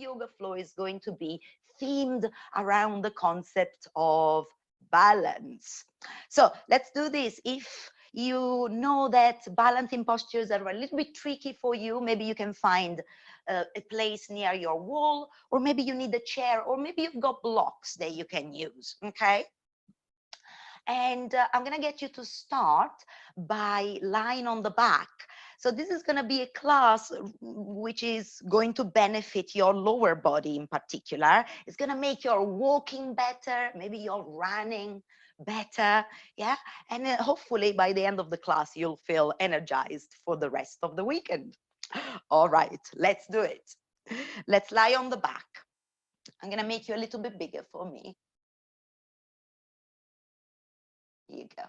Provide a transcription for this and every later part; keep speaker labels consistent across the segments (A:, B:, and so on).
A: yoga flow is going to be themed around the concept of balance. So let's do this. If you know that balancing postures are a little bit tricky for you, maybe you can find a place near your wall, or maybe you need a chair, or maybe you've got blocks that you can use, okay? And I'm gonna get you to start by lying on the back. So this is gonna be a class which is going to benefit your lower body in particular. It's gonna make your walking better, maybe your running better, yeah? And hopefully by the end of the class, you'll feel energized for the rest of the weekend. All right, let's do it. Let's lie on the back. I'm gonna make you a little bit bigger for me. Here you go.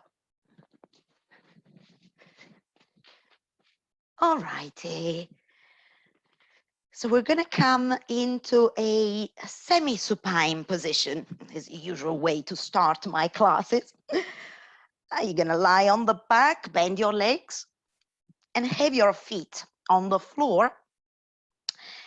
A: All righty. So we're going to come into a semi-supine position. Is the usual way to start my classes. Now you're going to lie on the back, bend your legs, and have your feet on the floor.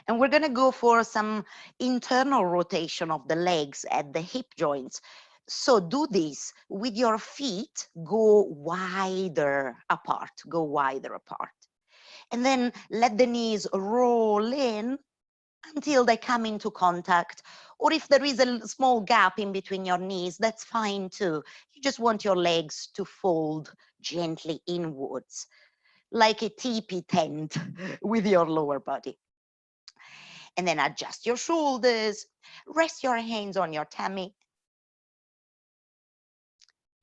A: And we're going to go for some internal rotation of the legs at the hip joints. So do this with your feet, go wider apart, go wider apart. And then let the knees roll in until they come into contact. Or if there is a small gap in between your knees, that's fine too. You just want your legs to fold gently inwards, like a teepee tent with your lower body. And then adjust your shoulders, rest your hands on your tummy.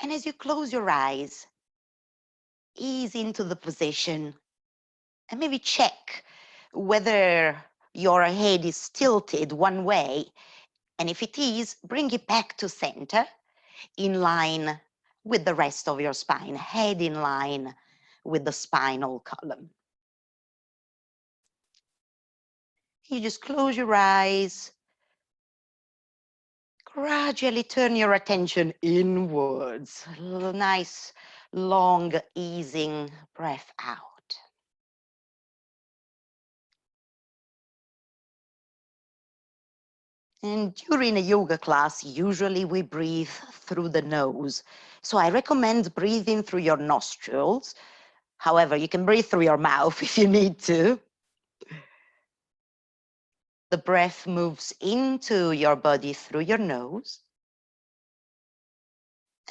A: And as you close your eyes, ease into the position and maybe check whether your head is tilted one way. And if it is, bring it back to center in line with the rest of your spine, head in line with the spinal column. You just close your eyes, gradually turn your attention inwards. A nice, long, easing breath out. And during a yoga class, usually we breathe through the nose. So I recommend breathing through your nostrils. However, you can breathe through your mouth if you need to. The breath moves into your body through your nose.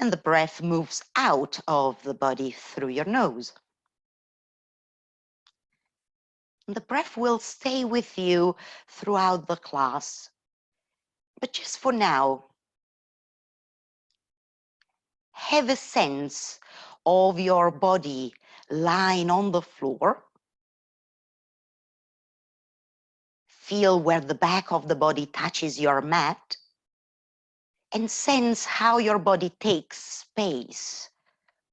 A: And the breath moves out of the body through your nose. And the breath will stay with you throughout the class. But just for now, have a sense of your body lying on the floor. Feel where the back of the body touches your mat. And sense how your body takes space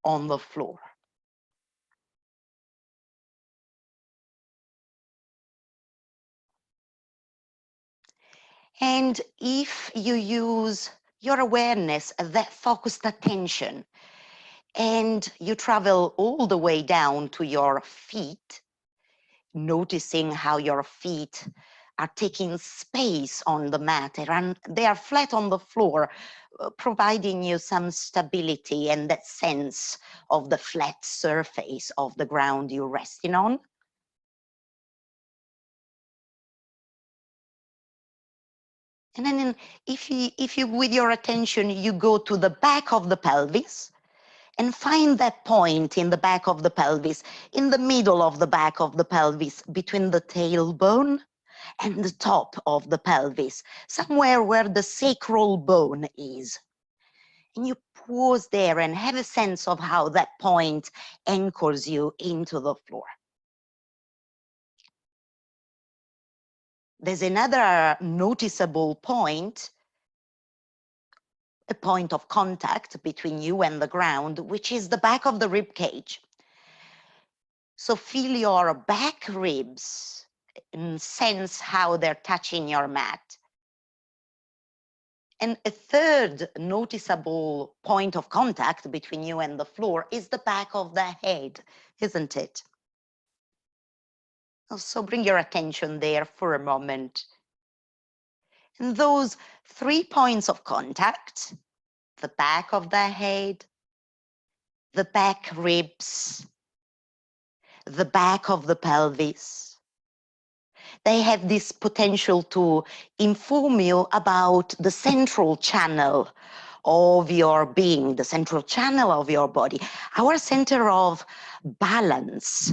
A: on the floor. And if you use your awareness, that focused attention, and you travel all the way down to your feet, noticing how your feet are taking space on the mat, they are flat on the floor, providing you some stability and that sense of the flat surface of the ground you're resting on. And then if you, with your attention, you go to the back of the pelvis and find that point in the back of the pelvis, in the middle of the back of the pelvis, between the tailbone and the top of the pelvis, somewhere where the sacral bone is. And you pause there and have a sense of how that point anchors you into the floor. There's another noticeable point, a point of contact between you and the ground, which is the back of the rib cage. So feel your back ribs and sense how they're touching your mat. And a third noticeable point of contact between you and the floor is the back of the head, isn't it? So bring your attention there for a moment And those 3 points of contact, the back of the head, the back ribs, the back of the pelvis, they have this potential to inform you about the central channel of your being, the central channel of your body, our center of balance.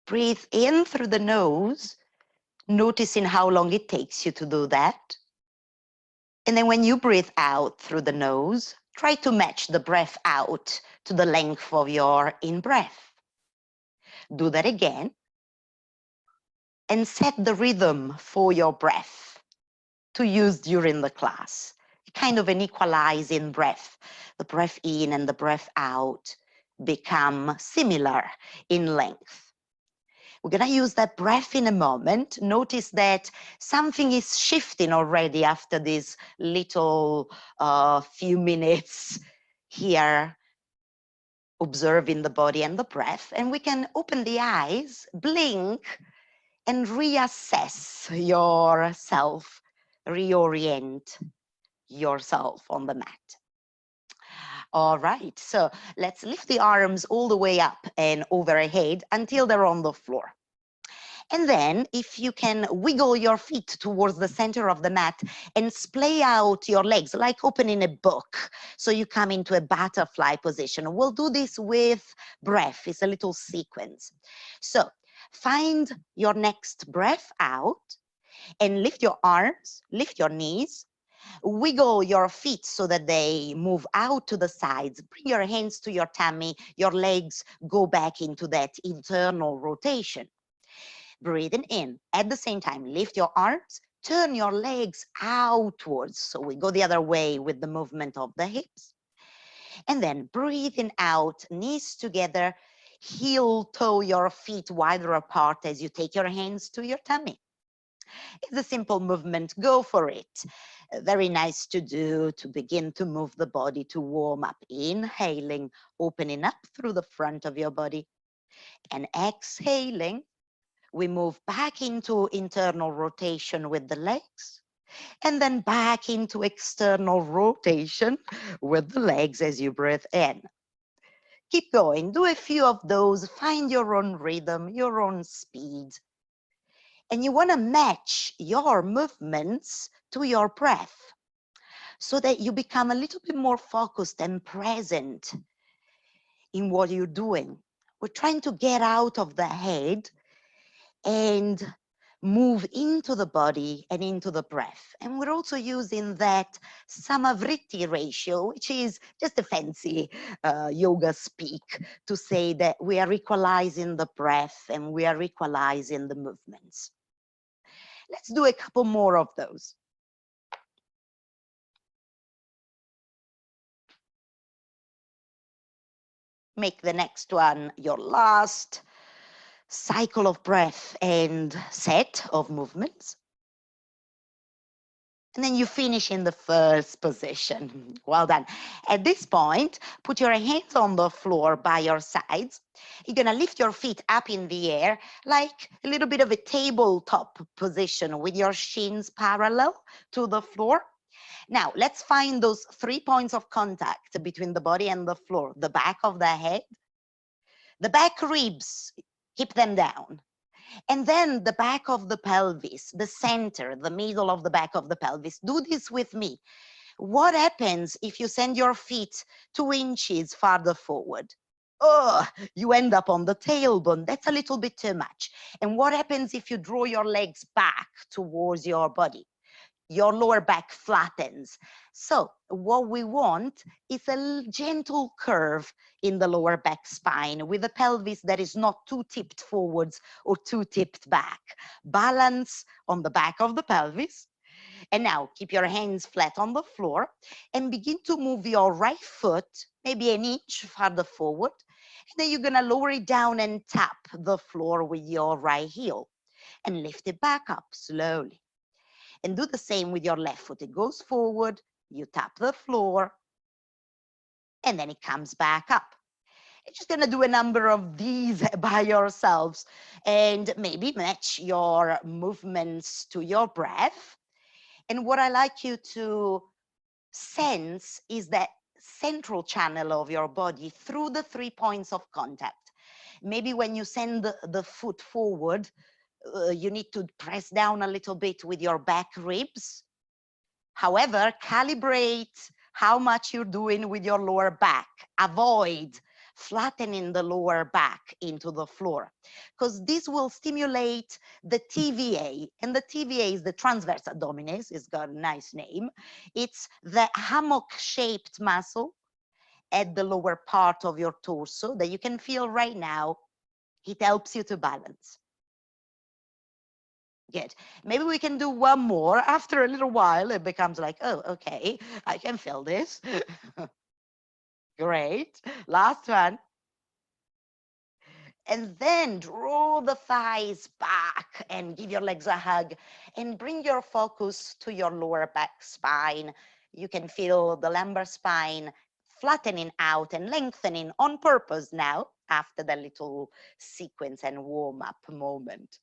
A: Breathe in through the nose, noticing how long it takes you to do that. And then when you breathe out through the nose, try to match the breath out to the length of your in-breath. Do that again. And set the rhythm for your breath to use during the class. Kind of an equalizing breath. The breath in and the breath out become similar in length. We're going to use that breath in a moment. Notice that something is shifting already after this little few minutes here, observing the body and the breath. And we can open the eyes, blink, and reassess yourself, reorient yourself on the mat. All right, so let's lift the arms all the way up and overhead until they're on the floor. And then if you can wiggle your feet towards the center of the mat and splay out your legs like opening a book. So you come into a butterfly position. We'll do this with breath. It's a little sequence. So find your next breath out and lift your arms, lift your knees, wiggle your feet so that they move out to the sides. Bring your hands to your tummy, your legs go back into that internal rotation. Breathing in. At the same time, lift your arms, turn your legs outwards. So we go the other way with the movement of the hips. And then breathing out, knees together, heel toe your feet wider apart as you take your hands to your tummy. It's a simple movement, go for it. Very nice to do to begin to move the body to warm up. Inhaling, opening up through the front of your body. And exhaling, we move back into internal rotation with the legs. And then back into external rotation with the legs as you breathe in. Keep going, do a few of those, find your own rhythm, your own speed. And you want to match your movements to your breath so that you become a little bit more focused and present in what you're doing. We're trying to get out of the head and move into the body and into the breath. And we're also using that Samavritti ratio, which is just a fancy yoga speak to say that we are equalizing the breath and we are equalizing the movements. Let's do a couple more of those. Make the next one your last cycle of breath and set of movements. And then you finish in the first position. Well done. At this point, put your hands on the floor by your sides. You're going to lift your feet up in the air like a little bit of a tabletop position with your shins parallel to the floor. Now, let's find those 3 points of contact between the body and the floor. The back of the head, the back ribs, keep them down. And then the back of the pelvis, the center, the middle of the back of the pelvis. Do this with me. What happens if you send your feet 2 inches farther forward? Oh, you end up on the tailbone. That's a little bit too much. And what happens if you draw your legs back towards your body? Your lower back flattens. So what we want is a gentle curve in the lower back spine with a pelvis that is not too tipped forwards or too tipped back. Balance on the back of the pelvis. And now keep your hands flat on the floor and begin to move your right foot maybe an inch farther forward. And then you're going to lower it down and tap the floor with your right heel and lift it back up slowly. And do the same with your left foot. It goes forward, you tap the floor, and then it comes back up. You're just going to do a number of these by yourselves and maybe match your movements to your breath. And what I like you to sense is that central channel of your body through the 3 points of contact. Maybe when you send the foot forward, you need to press down a little bit with your back ribs. However, calibrate how much you're doing with your lower back. Avoid flattening the lower back into the floor, because this will stimulate the TVA, and the TVA is the transverse abdominis. It's got a nice name. It's the hammock-shaped muscle at the lower part of your torso that you can feel right now. It helps you to balance. Good. Maybe we can do one more. After a little while, it becomes like, oh, okay, I can feel this. Great. Last one. And then draw the thighs back and give your legs a hug and bring your focus to your lower back spine. You can feel the lumbar spine flattening out and lengthening on purpose now after the little sequence and warm up moment.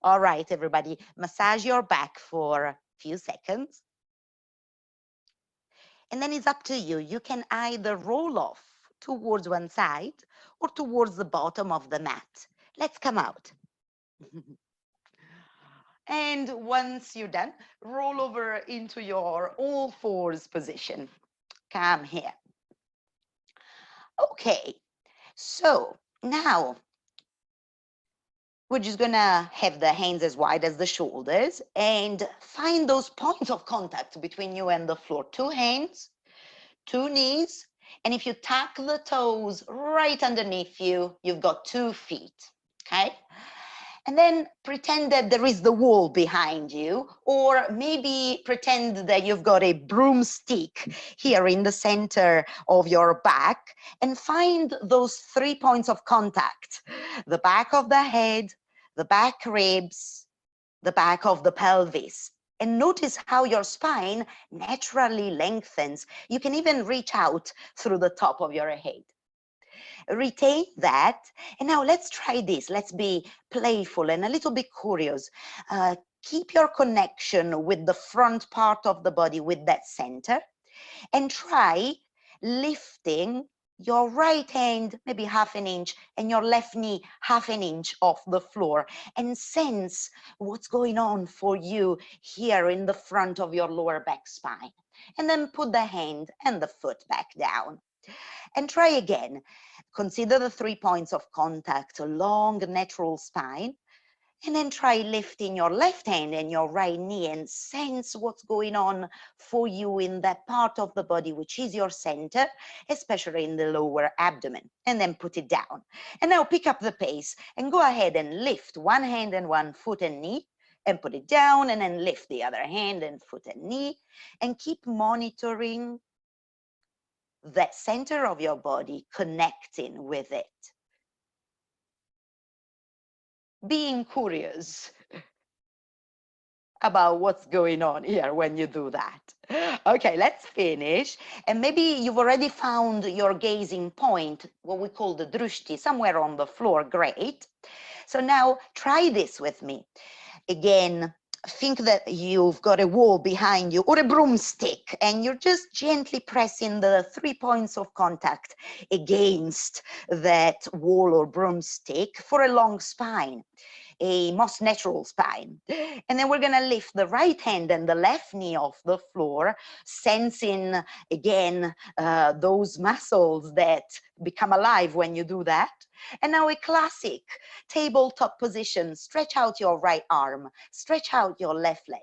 A: All right, everybody, massage your back for a few seconds. And then it's up to you. You can either roll off towards one side or towards the bottom of the mat. Let's come out. And once you're done, roll over into your all fours position. Come here. Okay, so now we're just gonna have the hands as wide as the shoulders and find those points of contact between you and the floor. 2 hands, 2 knees, and if you tuck the toes right underneath you, you've got 2 feet, okay? And then pretend that there is the wall behind you, or maybe pretend that you've got a broomstick here in the center of your back, and find those 3 points of contact: the back of the head, the back ribs, the back of the pelvis. And notice how your spine naturally lengthens. You can even reach out through the top of your head. Retain that. And now let's try this. Let's be playful and a little bit curious. Keep your connection with the front part of the body, with that center, and try lifting your right hand maybe half an inch and your left knee half an inch off the floor, and sense what's going on for you here in the front of your lower back spine. And then put the hand and the foot back down. And try again. Consider the 3 points of contact, a long natural spine, and then try lifting your left hand and your right knee and sense what's going on for you in that part of the body, which is your center, especially in the lower abdomen, and then put it down. And now pick up the pace and go ahead and lift one hand and one foot and knee, and put it down, and then lift the other hand and foot and knee, and keep monitoring that center of your body, connecting with it. Being curious about what's going on here when you do that. Okay, let's finish. And maybe you've already found your gazing point, what we call the drushti, somewhere on the floor. Great. So now try this with me. Again, think that you've got a wall behind you or a broomstick, and you're just gently pressing the 3 points of contact against that wall or broomstick for a long spine, a most natural spine. And then we're going to lift the right hand and the left knee off the floor, sensing again those muscles that become alive when you do that. And now a classic tabletop position. Stretch out your right arm, stretch out your left leg.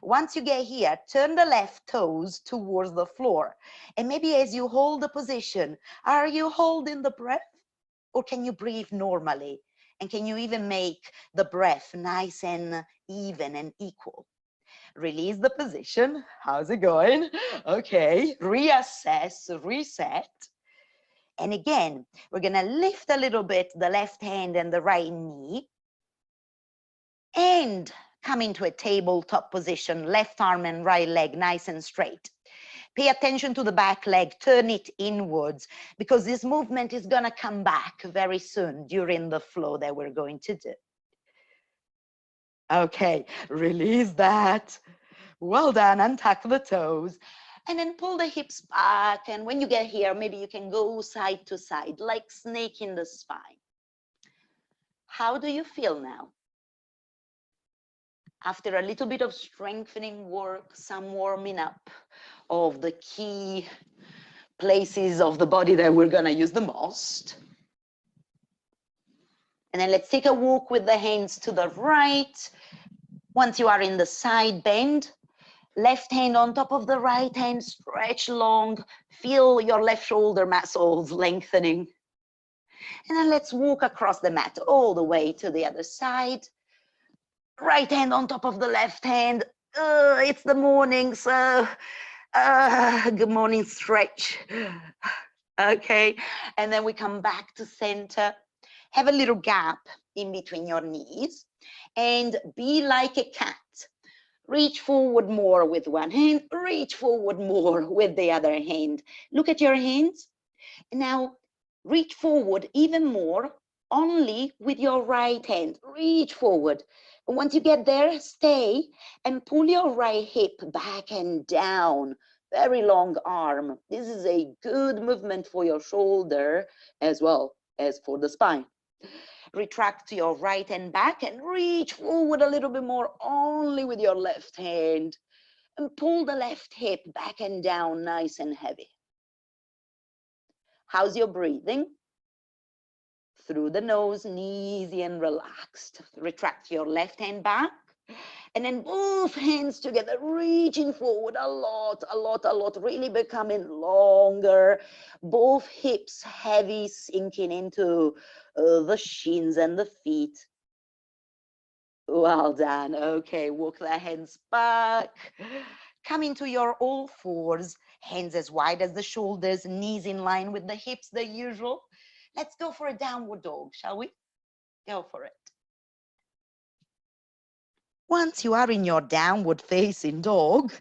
A: Once you get here, turn the left toes towards the floor. And maybe as you hold the position, are you holding the breath, or can you breathe normally? And can you even make the breath nice and even and equal? Release the position. How's it going? Okay, reassess, reset. And again, we're going to lift a little bit the left hand and the right knee, and come into a tabletop position, left arm and right leg nice and straight. Pay attention to the back leg, turn it inwards, because this movement is gonna come back very soon during the flow that we're going to do. Okay, release that. Well done, untuck the toes. And then pull the hips back. And when you get here, maybe you can go side to side, like snake in the spine. How do you feel now? After a little bit of strengthening work, some warming up of the key places of the body that we're gonna use the most. And then let's take a walk with the hands to the right. Once you are in the side bend, left hand on top of the right hand, stretch long, feel your left shoulder muscles lengthening. And then let's walk across the mat all the way to the other side. Right hand on top of the left hand. It's the morning, so good morning stretch. Okay, and then we come back to center. Have a little gap in between your knees and be like a cat. Reach forward more with one hand, reach forward more with the other hand. Look at your hands. Now reach forward even more only with your right hand. Reach forward. Once you get there, stay and pull your right hip back and down. Very long arm. This is a good movement for your shoulder as well as for the spine. Retract your right hand back and reach forward a little bit more only with your left hand. And pull the left hip back and down nice and heavy. How's your breathing? Through the nose, easy and relaxed. Retract your left hand back. And then both hands together, reaching forward a lot, really becoming longer. Both hips heavy, sinking into the shins and the feet. Well done. Okay, walk the hands back. Come into your all fours, hands as wide as the shoulders, knees in line with the hips, the usual. Let's go for a downward dog, shall we? Go for it. Once you are in your downward facing dog,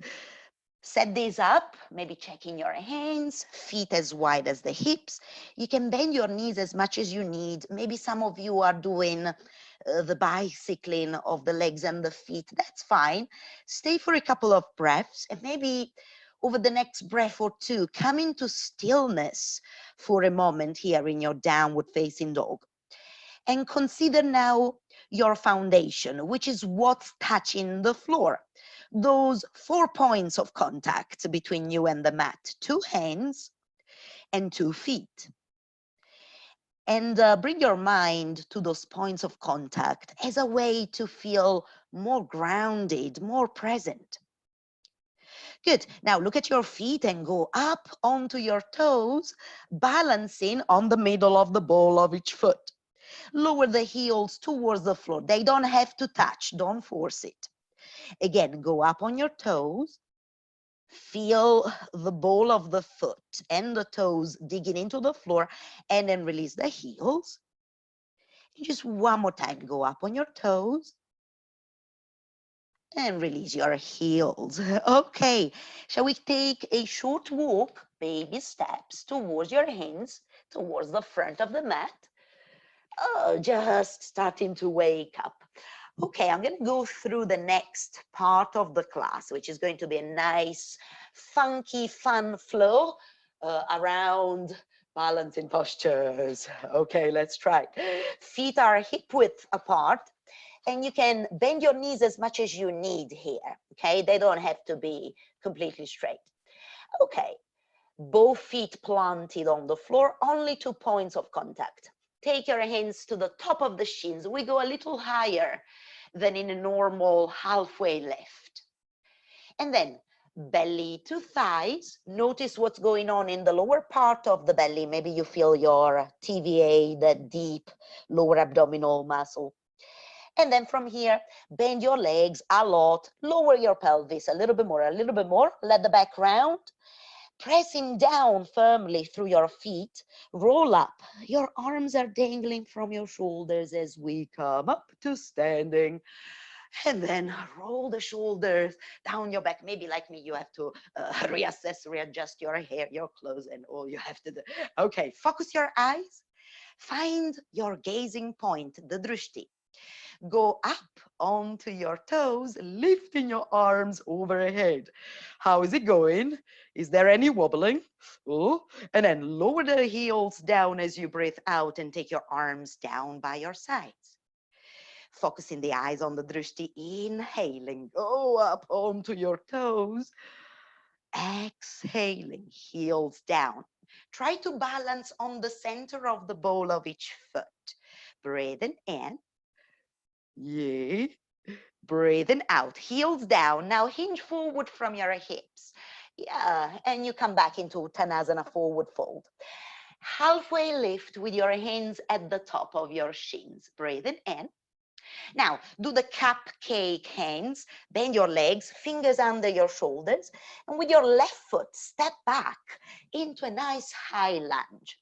A: set these up, maybe checking your hands, feet as wide as the hips. You can bend your knees as much as you need. Maybe some of you are doing the bicycling of the legs and the feet. That's fine. Stay for a couple of breaths and maybe over the next breath or two, come into stillness for a moment here in your downward facing dog. And consider now your foundation, which is what's touching the floor. Those 4 points of contact between you and the mat, 2 hands and 2 feet. And bring your mind to those points of contact as a way to feel more grounded, more present. Good. Now look at your feet and go up onto your toes, balancing on the middle of the ball of each foot. Lower the heels towards the floor. They don't have to touch. Don't force it. Again, go up on your toes. Feel the ball of the foot and the toes digging into the floor, and then release the heels. And just one more time, go up on your toes and release your heels. Okay, shall we take a short walk, baby steps, towards your hands, towards the front of the mat? Oh, just starting to wake up. Okay, I'm going to go through the next part of the class, which is going to be a nice, funky, fun flow around balancing postures. Okay, let's try. Feet are hip width apart, and you can bend your knees as much as you need here. Okay, they don't have to be completely straight. Okay, both feet planted on the floor, only 2 points of contact. Take your hands to the top of the shins. We go a little higher than in a normal halfway lift. And then belly to thighs. Notice what's going on in the lower part of the belly. Maybe you feel your TVA, that deep lower abdominal muscle. And then from here, bend your legs a lot. Lower your pelvis a little bit more, a little bit more. Let the back round. Pressing down firmly through your feet, roll up. Your arms are dangling from your shoulders as we come up to standing. And then roll the shoulders down your back. Maybe like me, you have to readjust your hair, your clothes, and all you have to do. Okay, focus your eyes. Find your gazing point, the drishti. Go up onto your toes, lifting your arms overhead. How is it going? Is there any wobbling? Oh, and then lower the heels down as you breathe out and take your arms down by your sides. Focusing the eyes on the drishti, inhaling, go up onto your toes. Exhaling, heels down. Try to balance on the center of the ball of each foot. Breathing in. Yay. Breathing out, heels down. Now hinge forward from your hips. Yeah, and you come back into Uttanasana, forward fold. Halfway lift with your hands at the top of your shins. Breathing in. Now, do the cupcake hands, bend your legs, fingers under your shoulders, and with your left foot, step back into a nice high lunge.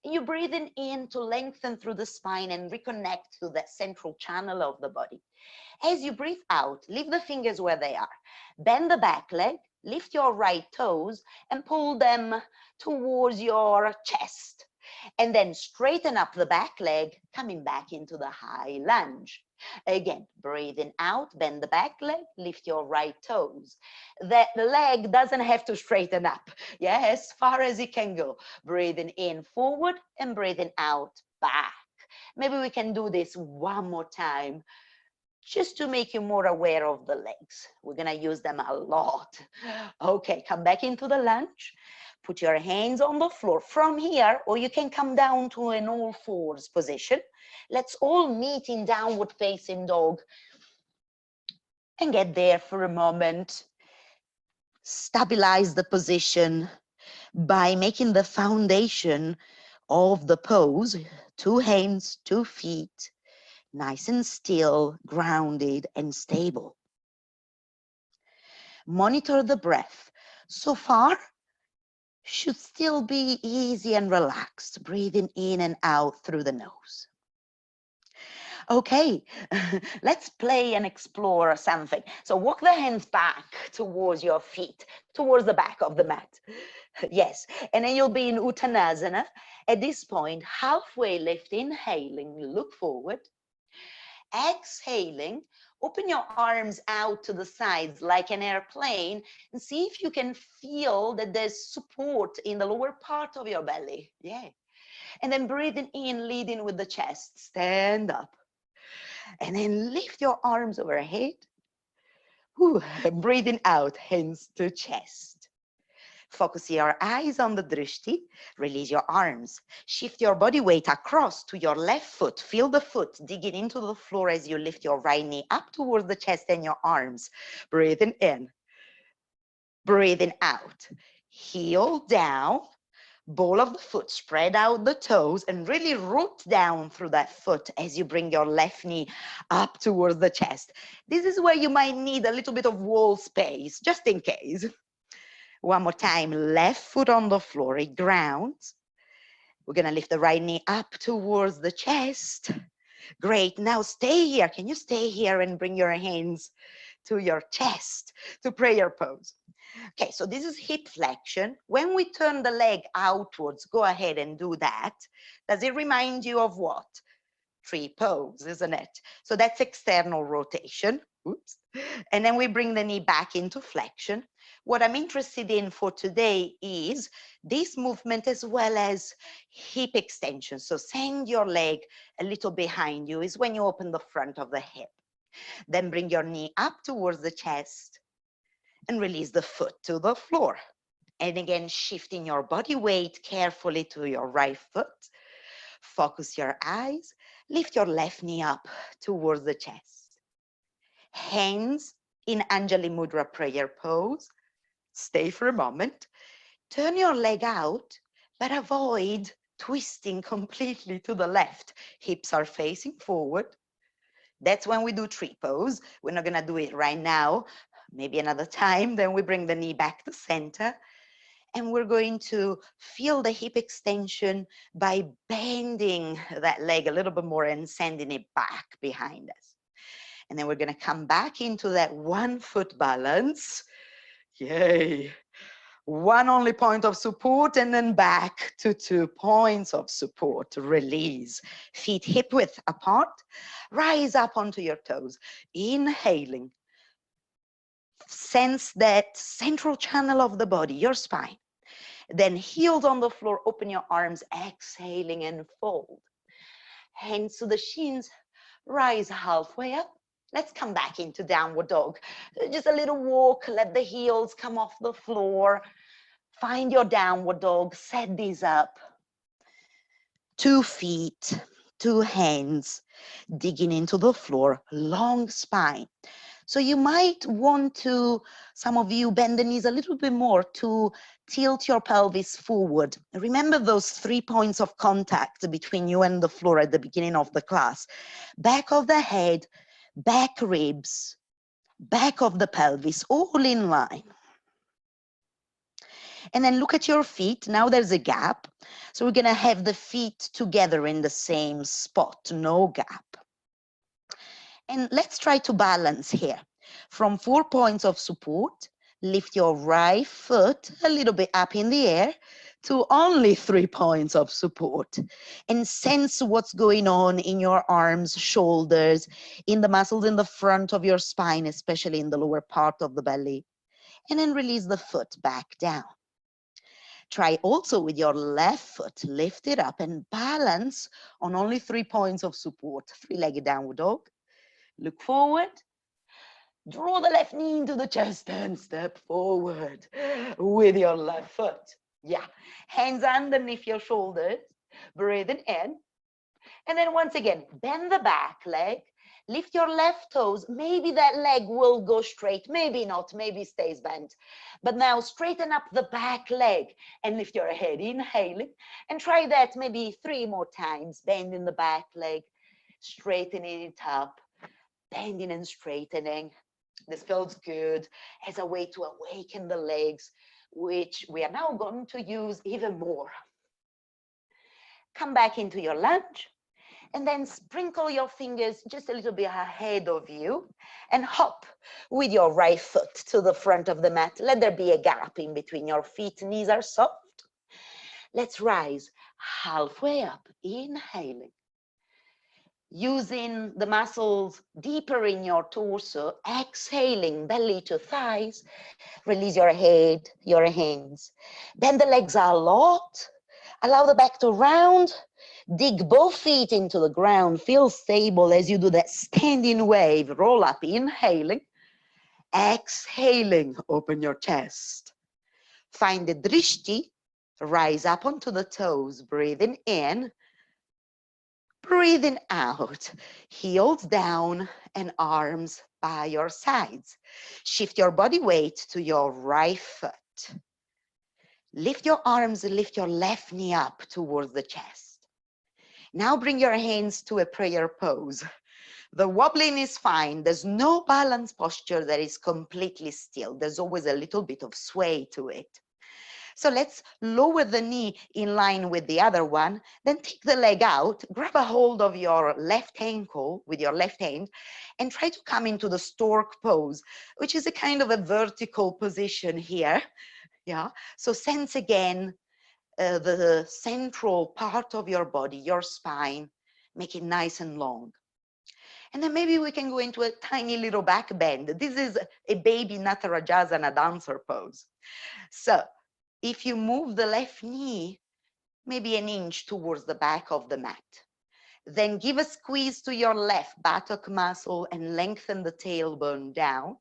A: And you're breathing in to lengthen through the spine and reconnect to that central channel of the body. As you breathe out, leave the fingers where they are. Bend the back leg, lift your right toes, and pull them towards your chest. And then straighten up the back leg, coming back into the high lunge. Again, breathing out, bend the back leg, lift your right toes. The leg doesn't have to straighten up, yeah, as far as it can go. Breathing in forward and breathing out back. Maybe we can do this one more time, just to make you more aware of the legs. We're gonna use them a lot. Okay, come back into the lunge. Put your hands on the floor from here, or you can come down to an all fours position. Let's all meet in downward facing dog and get there for a moment. Stabilize the position by making the foundation of the pose, 2 hands, 2 feet, nice and still, grounded and stable. Monitor the breath. So far, should still be easy and relaxed, breathing in and out through the nose. Okay, let's play and explore something. So walk the hands back towards your feet, towards the back of the mat. Yes, and then you'll be in Uttanasana. At this point, halfway lift, inhaling, look forward. Exhaling, open your arms out to the sides like an airplane and see if you can feel that there's support in the lower part of your belly. Yeah. And then breathing in, leading with the chest. Stand up. And then lift your arms overhead. Whew. Breathing out, hands to chest. Focus your eyes on the drishti. Release your arms. Shift your body weight across to your left foot. Feel the foot digging into the floor as you lift your right knee up towards the chest and your arms. Breathing in. Breathing out. Heel down. Ball of the foot. Spread out the toes and really root down through that foot as you bring your left knee up towards the chest. This is where you might need a little bit of wall space, just in case. One more time, left foot on the floor, it grounds. We're gonna lift the right knee up towards the chest. Great, now stay here. Can you stay here and bring your hands to your chest to prayer pose? Okay, so this is hip flexion. When we turn the leg outwards, go ahead and do that. Does it remind you of what? Tree pose, isn't it? So that's external rotation. Oops. And then we bring the knee back into flexion. What I'm interested in for today is this movement as well as hip extension. So send your leg a little behind you is when you open the front of the hip. Then bring your knee up towards the chest and release the foot to the floor. And again, shifting your body weight carefully to your right foot. Focus your eyes. Lift your left knee up towards the chest. Hands in Anjali Mudra prayer pose. Stay for a moment. Turn your leg out, but avoid twisting completely to the left. Hips are facing forward. That's when we do tree pose. We're not gonna do it right now, maybe another time. Then we bring the knee back to center. And we're going to feel the hip extension by bending that leg a little bit more and sending it back behind us. And then we're going to come back into that 1 foot balance. Yay. 1 only point of support, and then back to 2 points of support. Release. Feet hip width apart. Rise up onto your toes. Inhaling. Sense that central channel of the body, your spine. Then heels on the floor, open your arms, exhaling and fold. Hands to the shins, rise halfway up. Let's come back into downward dog. Just a little walk, let the heels come off the floor. Find your downward dog, set these up. 2 feet, 2 hands, digging into the floor, long spine. So you might want to, some of you, bend the knees a little bit more to tilt your pelvis forward. Remember those 3 points of contact between you and the floor at the beginning of the class. Back of the head, back ribs, back of the pelvis, all in line. And then look at your feet. Now there's a gap. So we're going to have the feet together in the same spot, no gap. And let's try to balance here. From 4 points of support, lift your right foot a little bit up in the air to only 3 points of support. And sense what's going on in your arms, shoulders, in the muscles in the front of your spine, especially in the lower part of the belly. And then release the foot back down. Try also with your left foot, lift it up and balance on only 3 points of support. 3-legged downward dog. Look forward. Draw the left knee into the chest and step forward with your left foot. Yeah. Hands underneath your shoulders. Breathing in. And then once again, bend the back leg. Lift your left toes. Maybe that leg will go straight. Maybe not. Maybe stays bent. But now straighten up the back leg and lift your head. Inhaling. And try that maybe 3 more times. Bending the back leg. Straightening it up. Bending and straightening. This feels good as a way to awaken the legs, which we are now going to use even more. Come back into your lunge. And then sprinkle your fingers just a little bit ahead of you and hop with your right foot to the front of the mat. Let there be a gap in between your feet. Knees are soft. Let's rise halfway up, inhaling. Using the muscles deeper in your torso, exhaling, belly to thighs. Release your head, your hands. Bend the legs a lot. Allow the back to round. Dig both feet into the ground. Feel stable as you do that standing wave. Roll up, inhaling. Exhaling, open your chest. Find the drishti. Rise up onto the toes. Breathing in. Breathing out. Heels down and arms by your sides. Shift your body weight to your right foot. Lift your arms, lift your left knee up towards the chest. Now bring your hands to a prayer pose. The wobbling is fine. There's no balance posture that is completely still. There's always a little bit of sway to it. So let's lower the knee in line with the other one, then take the leg out, grab a hold of your left ankle with your left hand, and try to come into the stork pose, which is a kind of a vertical position here. Yeah. So sense again the central part of your body, your spine, make it nice and long. And then maybe we can go into a tiny little back bend. This is a baby Natarajasana dancer pose. So if you move the left knee, maybe an inch towards the back of the mat, then give a squeeze to your left buttock muscle and lengthen the tailbone down.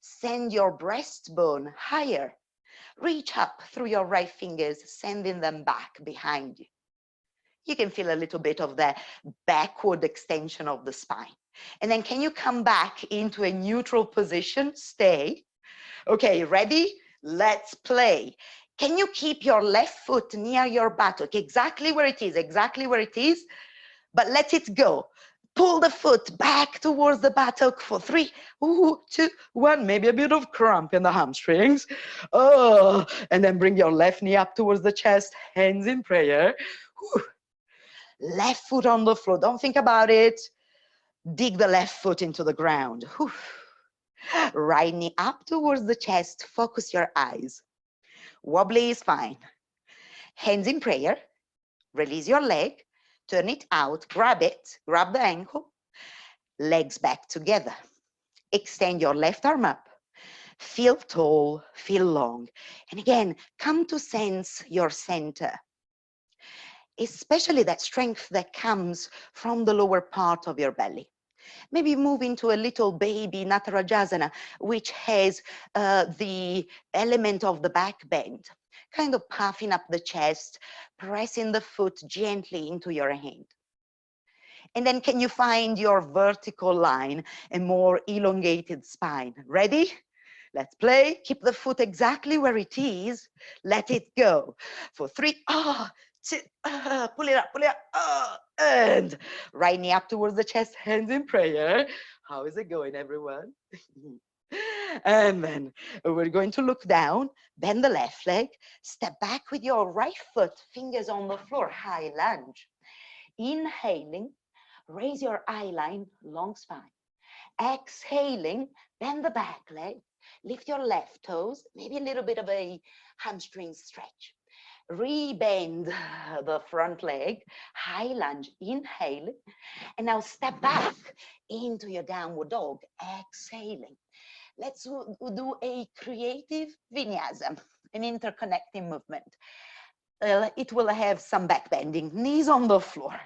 A: Send your breastbone higher. Reach up through your right fingers, sending them back behind you. You can feel a little bit of the backward extension of the spine. And then can you come back into a neutral position? Stay. Okay, ready? Let's play. Can you keep your left foot near your buttock? Exactly where it is, but let it go. Pull the foot back towards the buttock for 3, 2, 1, maybe a bit of cramp in the hamstrings. Oh, and then bring your left knee up towards the chest, hands in prayer. Left foot on the floor, don't think about it. Dig the left foot into the ground. Whew. Right knee up towards the chest. Focus your eyes. Wobbly is fine. Hands in prayer. Release your leg. Turn it out. Grab it. Grab the ankle. Legs back together. Extend your left arm up. Feel tall. Feel long. And again, come to sense your center. Especially that strength that comes from the lower part of your belly. Maybe move into a little baby Natarajasana, which has the element of the back bend, kind of puffing up the chest, pressing the foot gently into your hand. And then can you find your vertical line, a more elongated spine? Ready? Let's play. Keep the foot exactly where it is. Let it go. For 3, two, pull it up, and right knee up towards the chest, hands in prayer. How is it going, everyone? And then we're going to look down, bend the left leg, step back with your right foot, fingers on the floor, high lunge. Inhaling, raise your eye line, long spine. Exhaling, bend the back leg, lift your left toes, maybe a little bit of a hamstring stretch. Rebend the front leg, high lunge, inhaling, and now step back into your downward dog, exhaling. Let's do a creative vinyasa, an interconnecting movement. It will have some back bending, knees on the floor,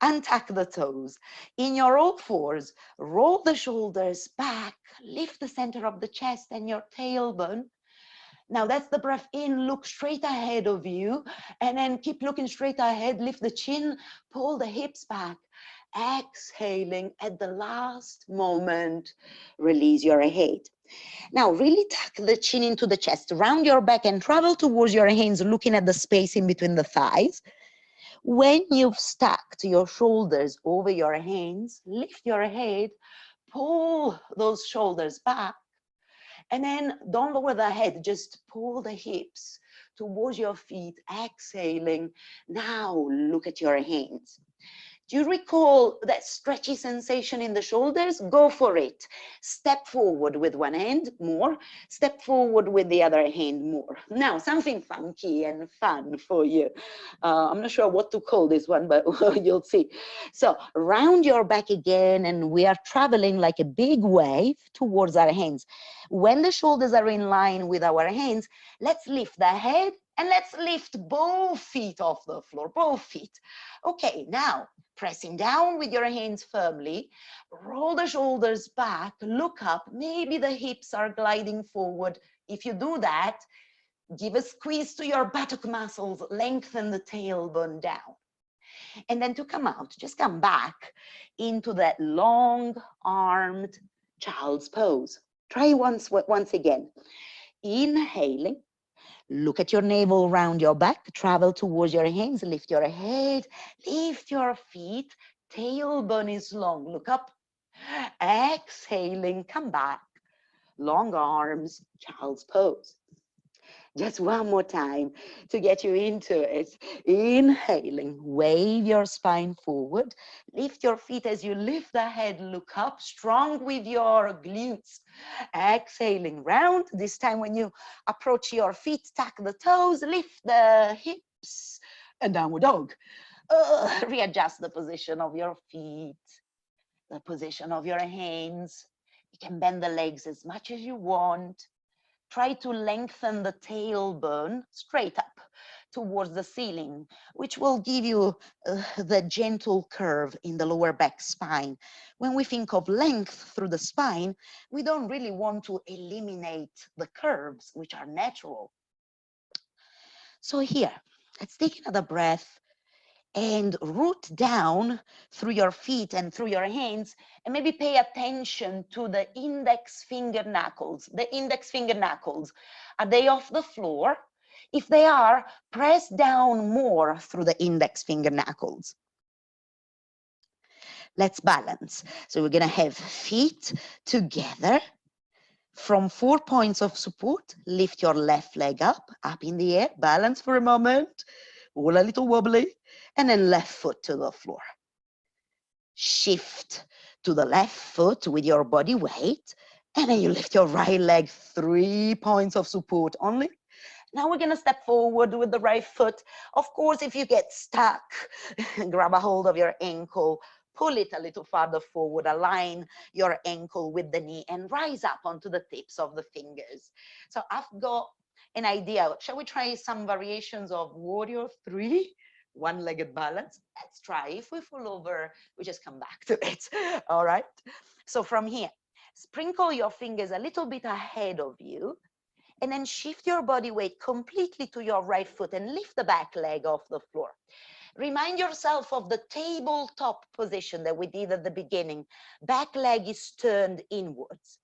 A: untuck the toes. In your all fours, roll the shoulders back, lift the center of the chest and your tailbone. Now that's the breath in, look straight ahead of you, and then keep looking straight ahead, lift the chin, pull the hips back. Exhaling at the last moment, release your head. Now really tuck the chin into the chest, round your back and travel towards your hands, looking at the space in between the thighs. When you've stacked your shoulders over your hands, lift your head, pull those shoulders back, and then don't lower the head, just pull the hips towards your feet, exhaling. Now look at your hands. Do you recall that stretchy sensation in the shoulders? Go for it. Step forward with one hand, more. Step forward with the other hand, more. Now, something funky and fun for you. I'm not sure what to call this one, but you'll see. So, round your back again, and we are traveling like a big wave towards our hands. When the shoulders are in line with our hands, let's lift the head and let's lift both feet off the floor, both feet. Okay, now, pressing down with your hands firmly, roll the shoulders back, look up, maybe the hips are gliding forward. If you do that, give a squeeze to your buttock muscles, lengthen the tailbone down. And then to come out, just come back into that long-armed child's pose. Try once again. Inhaling. Look at your navel round your back, travel towards your hands, lift your head, lift your feet, tailbone is long, look up, exhaling, come back, long arms, child's pose. Just one more time to get you into it. Inhaling, wave your spine forward, lift your feet as you lift the head, look up, strong with your glutes. Exhaling, round. This time when you approach your feet, tuck the toes, lift the hips, and downward dog. Readjust the position of your feet, the position of your hands. You can bend the legs as much as you want. Try to lengthen the tailbone straight up towards the ceiling, which will give you the gentle curve in the lower back spine. When we think of length through the spine, we don't really want to eliminate the curves, which are natural. So here, let's take another breath and root down through your feet and through your hands, and maybe pay attention to the index finger knuckles. The index finger knuckles, are they off the floor? If they are, press down more through the index finger knuckles. Let's balance. So we're gonna have feet together. From 4 points of support, lift your left leg up in the air, balance for a moment, all a little wobbly, and then left foot to the floor. Shift to the left foot with your body weight, and then you lift your right leg, 3 points of support only. Now we're gonna step forward with the right foot. Of course, if you get stuck, grab a hold of your ankle, pull it a little farther forward, align your ankle with the knee, and rise up onto the tips of the fingers. So I've got an idea. Shall we try some variations of Warrior 3? One-legged balance. Let's try. If we fall over, we just come back to it. All right. So from here, sprinkle your fingers a little bit ahead of you, and then shift your body weight completely to your right foot and lift the back leg off the floor. Remind yourself of the tabletop position that we did at the beginning. Back leg is turned inwards.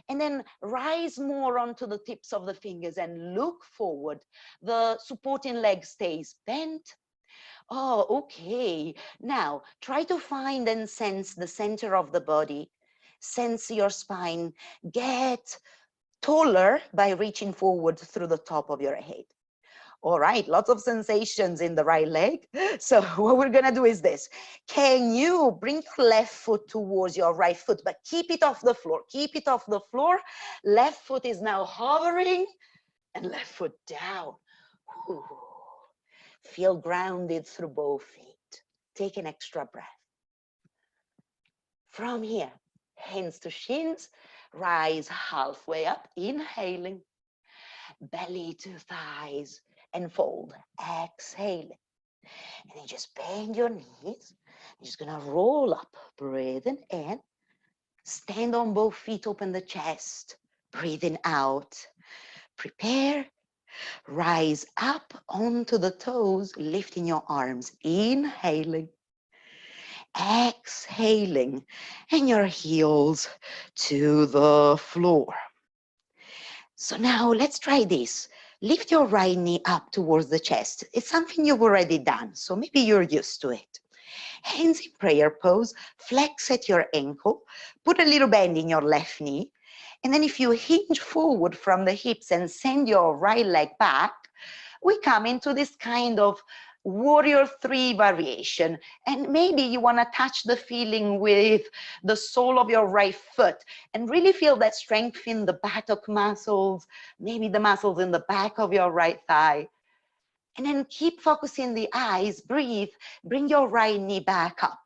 A: And then rise more onto the tips of the fingers and look forward. The supporting leg stays bent. Oh, okay. Now try to find and sense the center of the body. Sense your spine. Get taller by reaching forward through the top of your head. All right, lots of sensations in the right leg. So what we're gonna do is this. Can you bring your left foot towards your right foot, but keep it off the floor, keep it off the floor. Left foot is now hovering and left foot down. Ooh. Feel grounded through both feet. Take an extra breath. From here, hands to shins, rise halfway up, inhaling, belly to thighs, and fold, exhaling. And then just bend your knees. You're just gonna roll up, breathing in, stand on both feet, open the chest, breathing out. Prepare, rise up onto the toes, lifting your arms, inhaling, exhaling, and your heels to the floor. So now let's try this. Lift your right knee up towards the chest. It's something you've already done, so maybe you're used to it. Hands in prayer pose, flex at your ankle, put a little bend in your left knee, and then if you hinge forward from the hips and send your right leg back, we come into this kind of Warrior 3 variation. And maybe you want to touch the feeling with the sole of your right foot and really feel that strength in the buttock muscles, maybe the muscles in the back of your right thigh. And then keep focusing the eyes, breathe, bring your right knee back up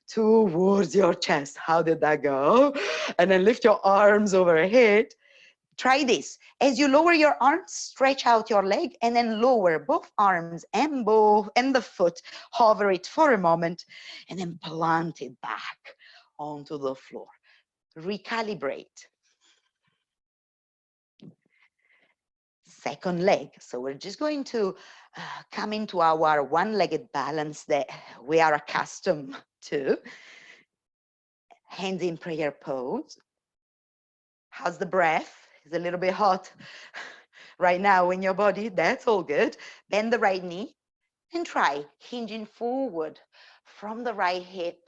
A: towards your chest. How did that go? And then lift your arms overhead. Try this. As you lower your arms, stretch out your leg and then lower both arms and the foot. Hover it for a moment and then plant it back onto the floor. Recalibrate. Second leg. So we're just going to come into our one-legged balance that we are accustomed to. Hands in prayer pose. How's the breath? Is it a little bit hot right now in your body? That's all good. Bend the right knee and try hinging forward from the right hip.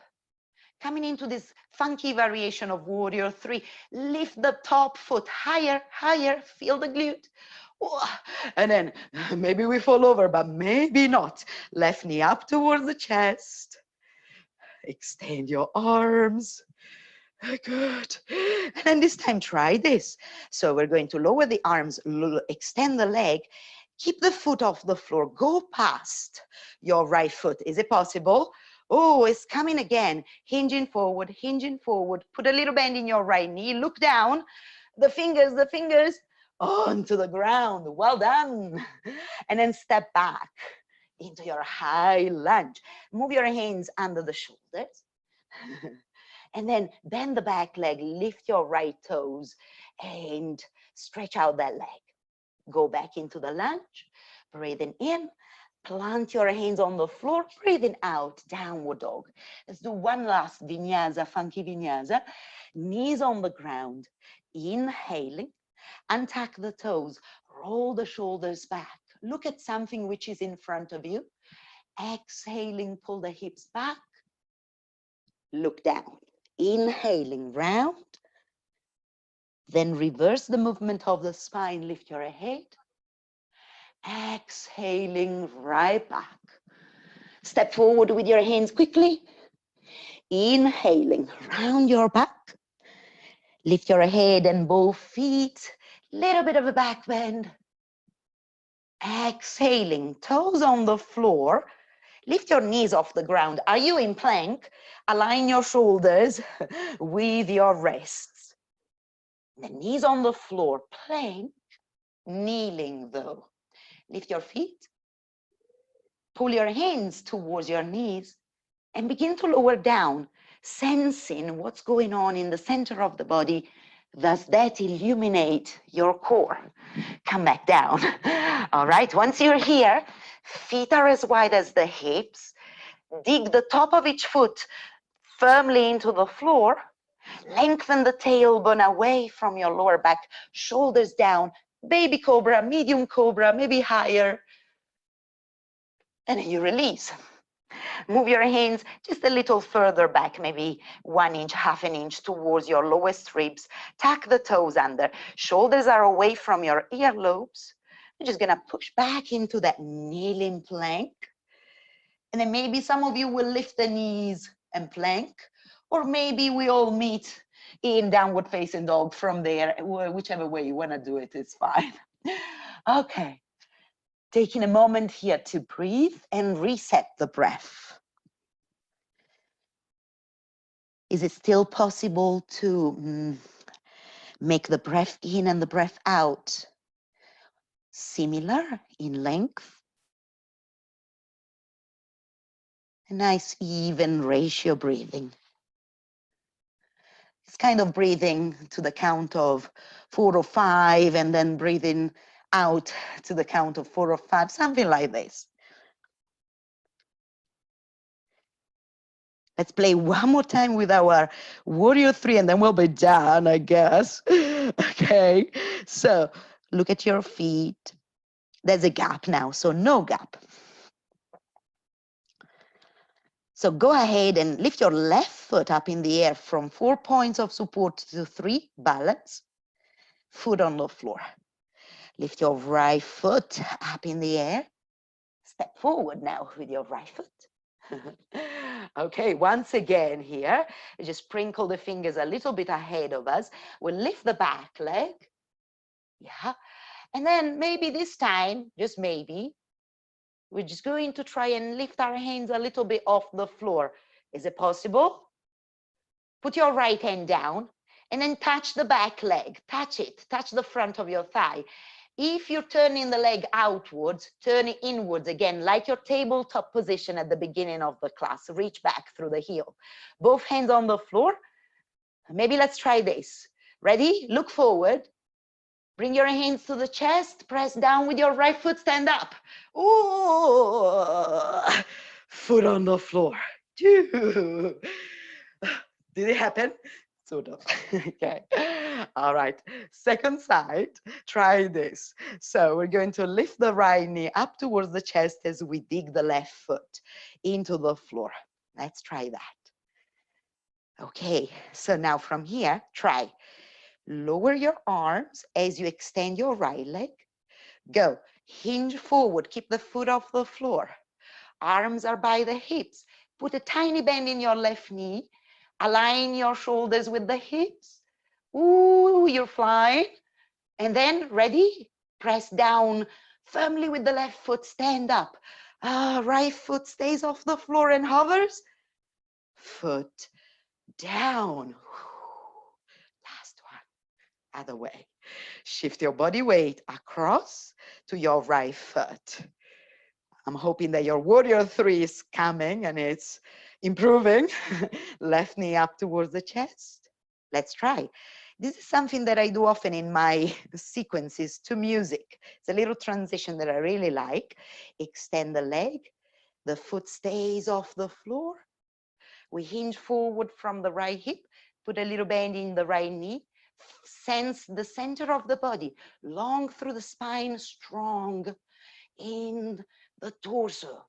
A: Coming into this funky variation of Warrior 3. Lift the top foot higher, higher. Feel the glute. And then maybe we fall over, but maybe not. Left knee up towards the chest. Extend your arms. Good. And then this time, try this. So we're going to lower the arms, extend the leg, keep the foot off the floor, go past your right foot. Is it possible? Oh, it's coming again. Hinging forward, put a little bend in your right knee, look down, the fingers onto the ground. Well done. And then step back into your high lunge. Move your hands under the shoulders. And then bend the back leg, lift your right toes and stretch out that leg. Go back into the lunge, breathing in, plant your hands on the floor, breathing out, downward dog. Let's do one last vinyasa, funky vinyasa. Knees on the ground, inhaling, untuck the toes, roll the shoulders back. Look at something which is in front of you. Exhaling, pull the hips back, look down. Inhaling, round, then reverse the movement of the spine, lift your head. Exhaling, right back. Step forward with your hands quickly. Inhaling, round your back. Lift your head and both feet. Little bit of a back bend. Exhaling, toes on the floor. Lift your knees off the ground. Are you in plank? Align your shoulders with your wrists. The knees on the floor, plank. Kneeling though. Lift your feet. Pull your hands towards your knees and begin to lower down, sensing what's going on in the center of the body. Does that illuminate your core? Come back down. All right, once you're here, feet are as wide as the hips. Dig the top of each foot firmly into the floor. Lengthen the tailbone away from your lower back, shoulders down, baby cobra, medium cobra, maybe higher. And then you release. Move your hands just a little further back, maybe 1 inch, half an inch towards your lowest ribs. Tuck the toes under. Shoulders are away from your earlobes. You're just going to push back into that kneeling plank. And then maybe some of you will lift the knees and plank, or maybe we all meet in downward facing dog from there. Whichever way you want to do it is fine. Okay. Taking a moment here to breathe and reset the breath. Is it still possible to make the breath in and the breath out similar in length? A nice even ratio breathing. It's kind of breathing to the count of 4 or 5 and then breathing out to the count of 4 or 5, something like this. Let's play one more time with our warrior 3 and then we'll be done, I guess. Okay, so look at your feet. There's a gap now, so no gap. So go ahead and lift your left foot up in the air from 4 points of support to 3, balance. Foot on the floor. Lift your right foot up in the air. Step forward now with your right foot. Okay, once again here, just sprinkle the fingers a little bit ahead of us. We'll lift the back leg. Yeah. And then maybe this time, just maybe, we're just going to try and lift our hands a little bit off the floor. Is it possible? Put your right hand down and then touch the back leg. Touch it. Touch the front of your thigh. If you're turning the leg outwards, turn it inwards again, like your tabletop position at the beginning of the class. Reach back through the heel. Both hands on the floor. Maybe let's try this. Ready? Look forward. Bring your hands to the chest. Press down with your right foot. Stand up. Ooh. Foot on the floor. Did it happen? Sort of. Okay. All right. Second side. Try this. So we're going to lift the right knee up towards the chest as we dig the left foot into the floor. Let's try that. Okay. So now from here, try. Lower your arms as you extend your right leg. Go. Hinge forward. Keep the foot off the floor. Arms are by the hips. Put a tiny bend in your left knee. Align your shoulders with the hips. Ooh, you're flying. And then, ready? Press down firmly with the left foot. Stand up. Right foot stays off the floor and hovers. Foot down. Last one. Other way. Shift your body weight across to your right foot. I'm hoping that your warrior 3 is coming and it's improving. Left knee up towards the chest. Let's try. This is something that I do often in my sequences to music. It's a little transition that I really like. Extend the leg. The foot stays off the floor. We hinge forward from the right hip. Put a little bend in the right knee. Sense the center of the body. Long through the spine, strong in the torso.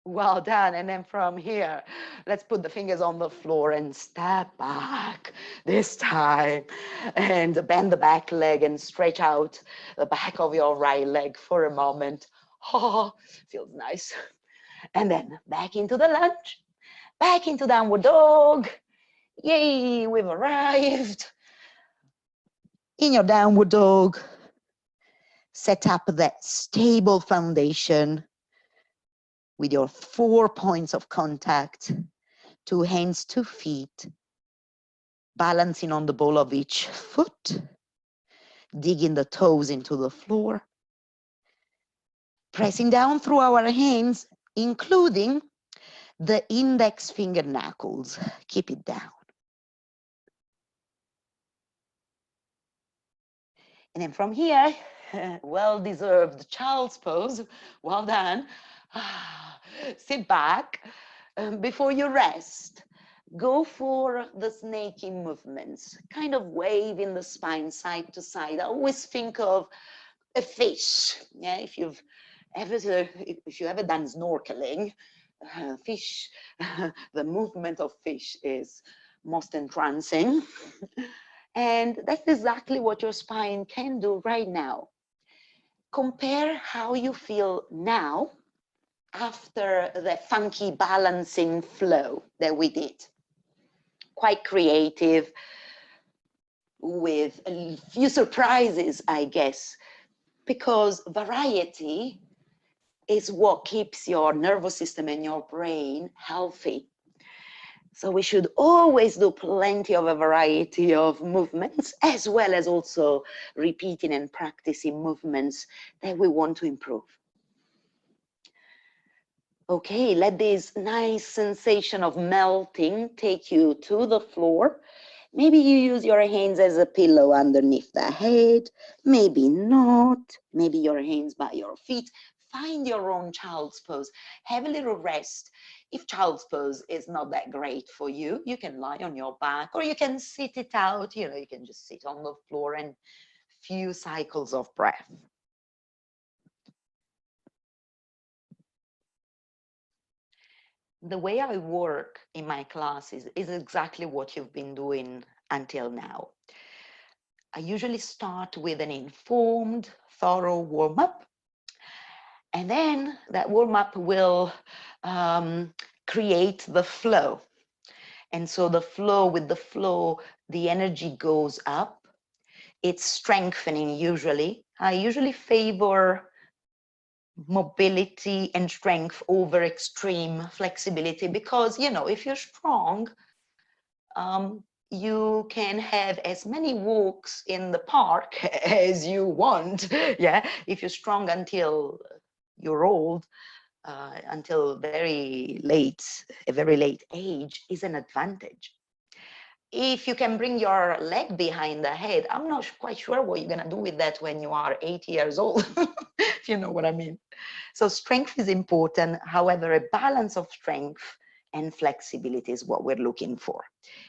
A: Well done. And then from here, let's put the fingers on the floor and step back this time. And bend the back leg and stretch out the back of your right leg for a moment. Oh, feels nice. And then back into the lunge. Back into downward dog. Yay, we've arrived. In your downward dog, set up that stable foundation with your 4 points of contact, 2 hands, 2 feet, balancing on the ball of each foot, digging the toes into the floor, pressing down through our hands, including the index finger knuckles. Keep it down. And then from here, well-deserved child's pose. Well done. Sit back. Before you rest, go for the snaky movements, kind of waving the spine side to side. I always think of a fish. Yeah, if you've ever done snorkeling, fish, the movement of fish is most entrancing. And that's exactly what your spine can do right now. Compare how you feel now after the funky balancing flow that we did. Quite creative, with a few surprises, I guess, because variety is what keeps your nervous system and your brain healthy. So we should always do plenty of a variety of movements, as well as also repeating and practicing movements that we want to improve. Okay, let this nice sensation of melting take you to the floor. Maybe you use your hands as a pillow underneath the head, maybe not, maybe your hands by your feet. Find your own child's pose. Have a little rest. If child's pose is not that great for you, you can lie on your back or you can sit it out. You know, you can just sit on the floor and few cycles of breath. The way I work in my classes is exactly what you've been doing until now. I usually start with an informed, thorough warm-up. And then that warm-up will create the flow. And so the flow, with the flow, the energy goes up. It's strengthening usually. I usually favor mobility and strength over extreme flexibility because, you know, if you're strong, you can have as many walks in the park as you want. Yeah, if you're strong until you're old, until a very late age is an advantage. If you can bring your leg behind the head, I'm not quite sure what you're gonna do with that when you are 80 years old, if you know what I mean. So strength is important. However, a balance of strength and flexibility is what we're looking for.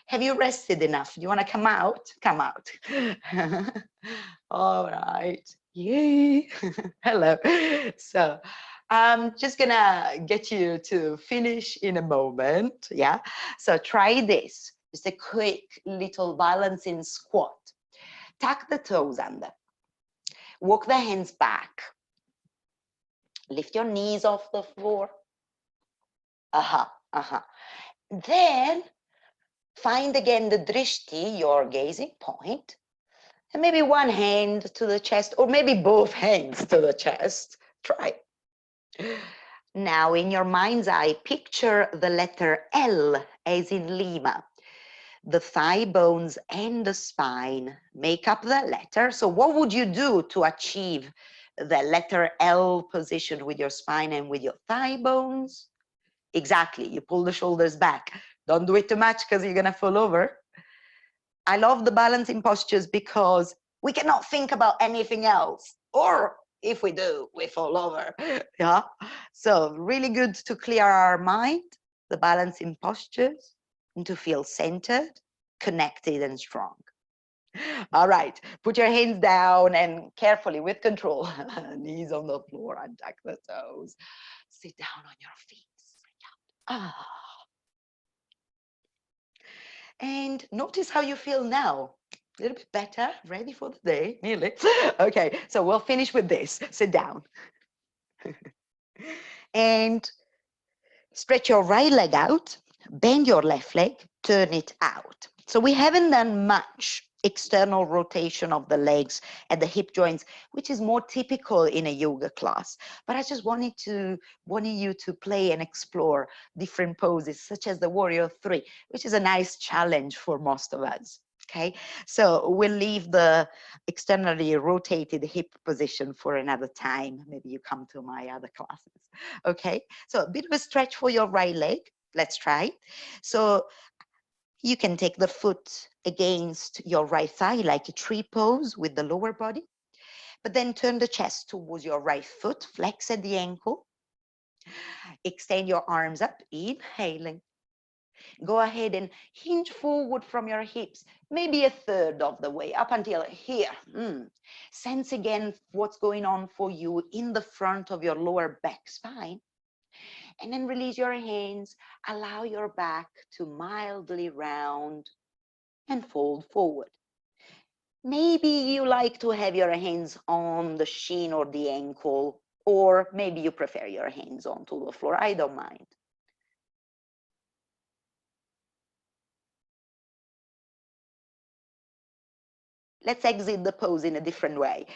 A: Have you rested enough? Do you want to come out? Come out. All right. Yay. Hello. So I'm just gonna get you to finish in a moment. Yeah. So try this. Just a quick little balancing squat. Tuck the toes under. Walk the hands back. Lift your knees off the floor. Then find again the drishti, your gazing point, and maybe one hand to the chest, or maybe both hands to the chest. Try. Now, in your mind's eye, picture the letter L as in Lima. The thigh bones and the spine make up the letter. So what would you do to achieve the letter L position with your spine and with your thigh bones? Exactly, you pull the shoulders back. Don't do it too much because you're gonna fall over. I love the balancing postures because we cannot think about anything else, or if we do, we fall over. Yeah, so really good to clear our mind, the balancing postures, and to feel centered, connected, and strong. All right, put your hands down and carefully, with control, knees on the floor, untuck the toes, sit down on your feet. And notice how you feel now. A little bit better, ready for the day, nearly. Okay, so we'll finish with this. Sit down. And stretch your right leg out, Bend your left leg, turn it out. So we haven't done much external rotation of the legs at the hip joints, which is more typical in a yoga class. But I just wanted you to play and explore different poses, such as the Warrior 3, which is a nice challenge for most of us. Okay, so we'll leave the externally rotated hip position for another time. Maybe you come to my other classes. Okay, so a bit of a stretch for your right leg. Let's try. So you can take the foot against your right thigh like a tree pose with the lower body, but then turn the chest towards your right foot, flex at the ankle, extend your arms up, inhaling. Go ahead and hinge forward from your hips, maybe a third of the way up until here. Sense again what's going on for you in the front of your lower back spine. And then release your hands, allow your back to mildly round and fold forward. Maybe you like to have your hands on the shin or the ankle, or maybe you prefer your hands onto the floor. I don't mind. Let's exit the pose in a different way,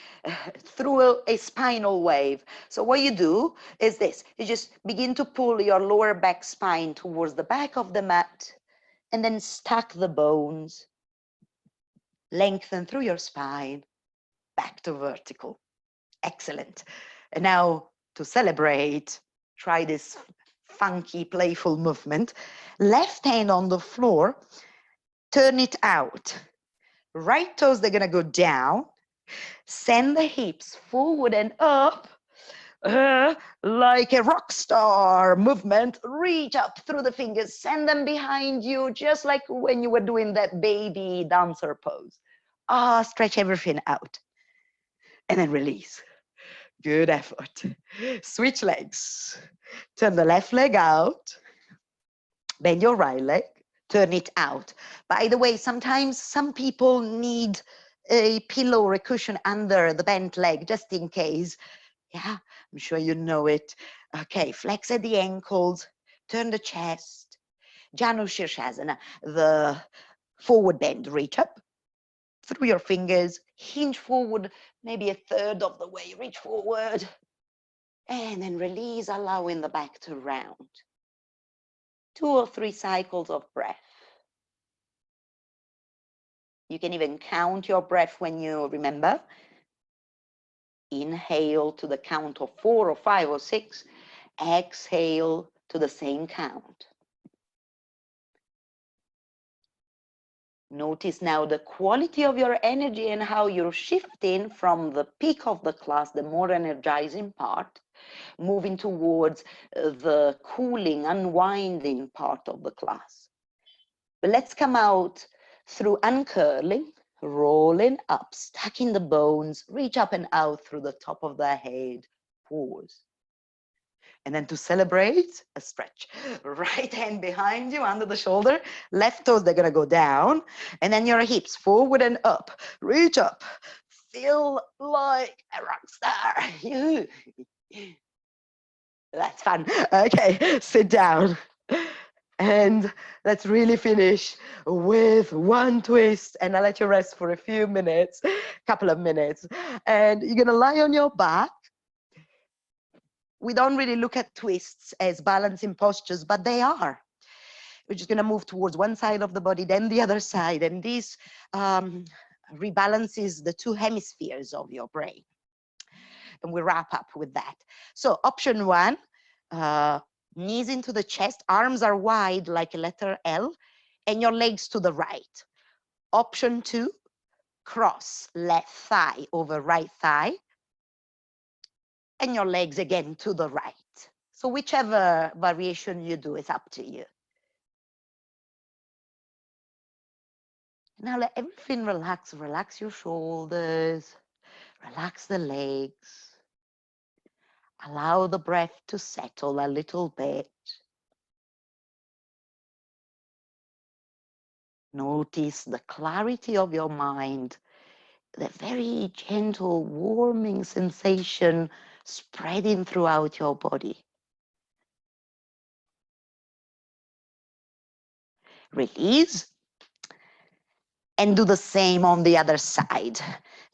A: through a spinal wave. So what you do is this. You just begin to pull your lower back spine towards the back of the mat, and then stack the bones, lengthen through your spine, back to vertical. Excellent. And now to celebrate, try this funky, playful movement. Left hand on the floor, turn it out. Right toes, they're gonna go down. Send the hips forward and up, like a rock star movement. Reach up through the fingers, send them behind you, just like when you were doing that baby dancer pose. Stretch everything out. And then release. Good effort. Switch legs. Turn the left leg out. Bend your right leg. Turn it out. By the way, sometimes some people need a pillow or a cushion under the bent leg, just in case. Yeah, I'm sure you know it. Okay, flex at the ankles. Turn the chest. Janu Shirshasana, the forward bend. Reach up through your fingers. Hinge forward, maybe a third of the way. Reach forward. And then release, allowing the back to round. 2 or 3 cycles of breath. You can even count your breath when you remember. Inhale to the count of 4 or 5 or 6. Exhale to the same count. Notice now the quality of your energy and how you're shifting from the peak of the class, the more energizing part, moving towards the cooling, unwinding part of the class. But let's come out through uncurling, rolling up, stacking the bones, reach up and out through the top of the head, pause. And then to celebrate, a stretch. Right hand behind you, under the shoulder, left toes, they're gonna go down, and then your hips forward and up, reach up, feel like a rock star. That's fun. Okay, sit down. And let's really finish with one twist, and I'll let you rest for a few minutes, couple of minutes. And you're gonna lie on your back. We don't really look at twists as balancing postures, but they are. We're just gonna move towards one side of the body, then the other side, and this rebalances the 2 hemispheres of your brain. And we wrap up with that. So option 1, knees into the chest, arms are wide like a letter L, and your legs to the right. Option 2, cross left thigh over right thigh, and your legs again to the right. So whichever variation you do is up to you. Now let everything relax. Relax your shoulders, relax the legs. Allow the breath to settle a little bit. Notice the clarity of your mind, the very gentle, warming sensation spreading throughout your body. Release. And do the same on the other side.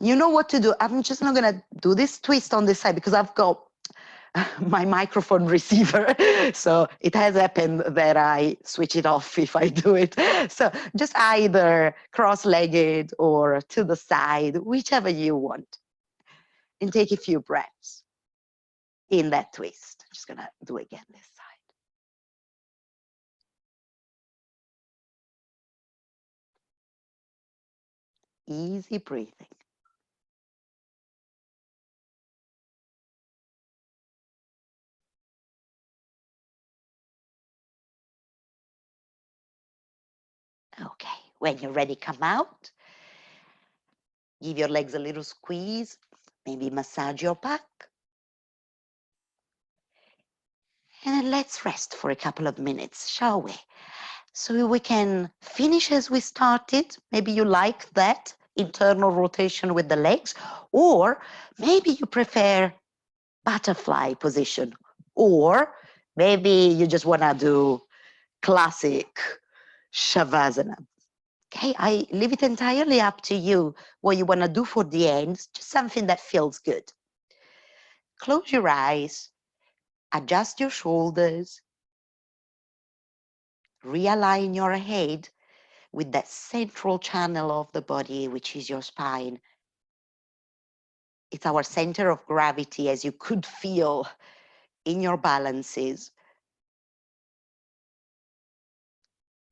A: You know what to do. I'm just not going to do this twist on this side because I've got my microphone receiver. So it has happened that I switch it off if I do it. So just either cross-legged or to the side, whichever you want. And take a few breaths in that twist. I'm just going to do again this side. Easy breathing. Okay, when you're ready, come out. Give your legs a little squeeze. Maybe massage your back. And then let's rest for a couple of minutes, shall we? So we can finish as we started. Maybe you like that internal rotation with the legs, or maybe you prefer butterfly position, or maybe you just want to do classic Shavasana. Okay, I leave it entirely up to you what you want to do for the end, just something that feels good. Close your eyes, adjust your shoulders, realign your head with that central channel of the body, which is your spine. It's our center of gravity, as you could feel in your balances.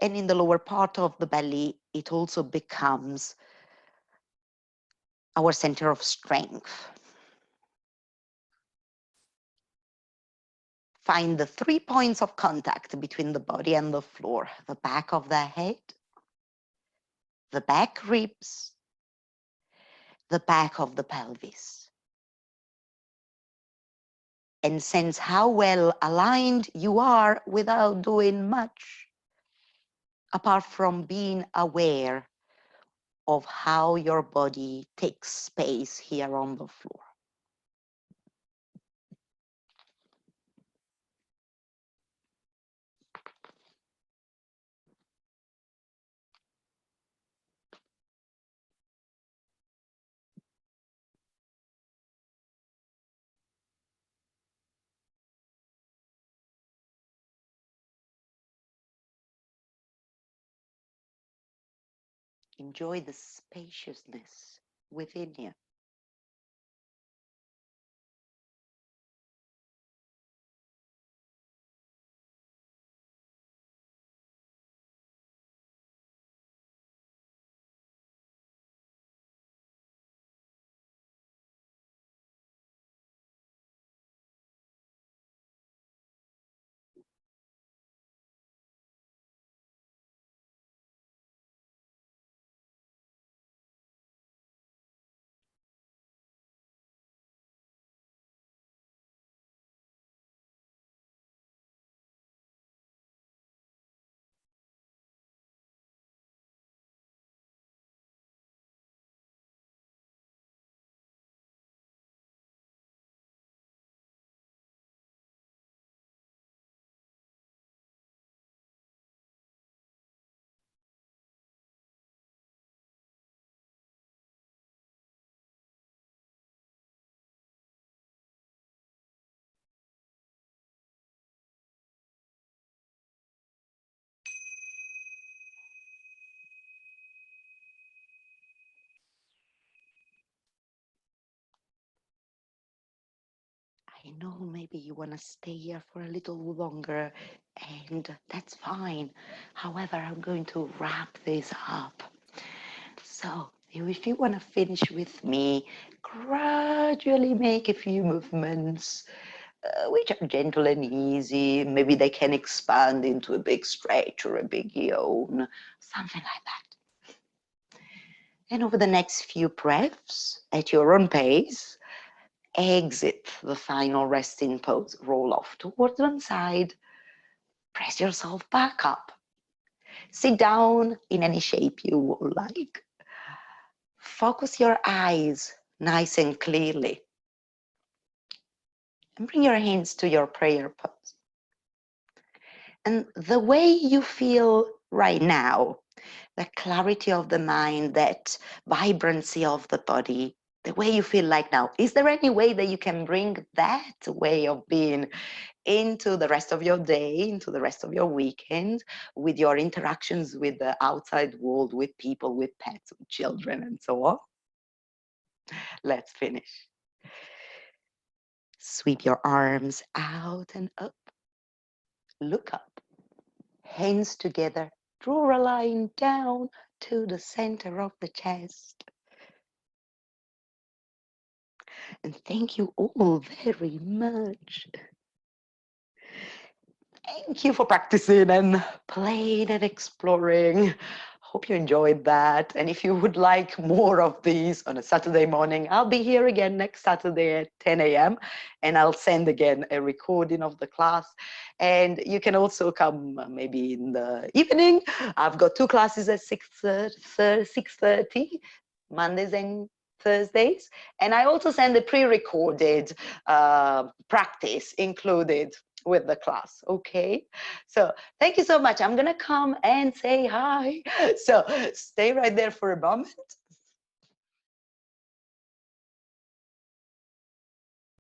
A: And in the lower part of the belly, it also becomes our center of strength. Find the 3 points of contact between the body and the floor: the back of the head, the back ribs, the back of the pelvis. And sense how well aligned you are without doing much, apart from being aware of how your body takes space here on the floor. Enjoy the spaciousness within you. I know maybe you want to stay here for a little longer, and that's fine. However, I'm going to wrap this up. So if you want to finish with me, gradually make a few movements, which are gentle and easy. Maybe they can expand into a big stretch or a big yawn, something like that. And over the next few breaths, at your own pace, exit the final resting pose. Roll off towards one side, press yourself back up. Sit down in any shape you would like. Focus your eyes nice and clearly. And bring your hands to your prayer pose. And the way you feel right now, the clarity of the mind, that vibrancy of the body, the way you feel like now. Is there any way that you can bring that way of being into the rest of your day, into the rest of your weekend, with your interactions with the outside world, with people, with pets, with children, and so on? Let's finish. Sweep your arms out and up. Look up. Hands together. Draw a line down to the center of the chest. And thank you all very much. Thank you for practicing and playing and exploring. Hope you enjoyed that. And if you would like more of these on a Saturday morning, I'll be here again next Saturday at 10 a.m. and I'll send again a recording of the class. And you can also come maybe in the evening. I've got 2 classes at 6:30, Mondays and Thursdays. And I also send a pre-recorded practice included with the class. Okay, so thank you so much. I'm gonna come and say hi. So stay right there for a moment.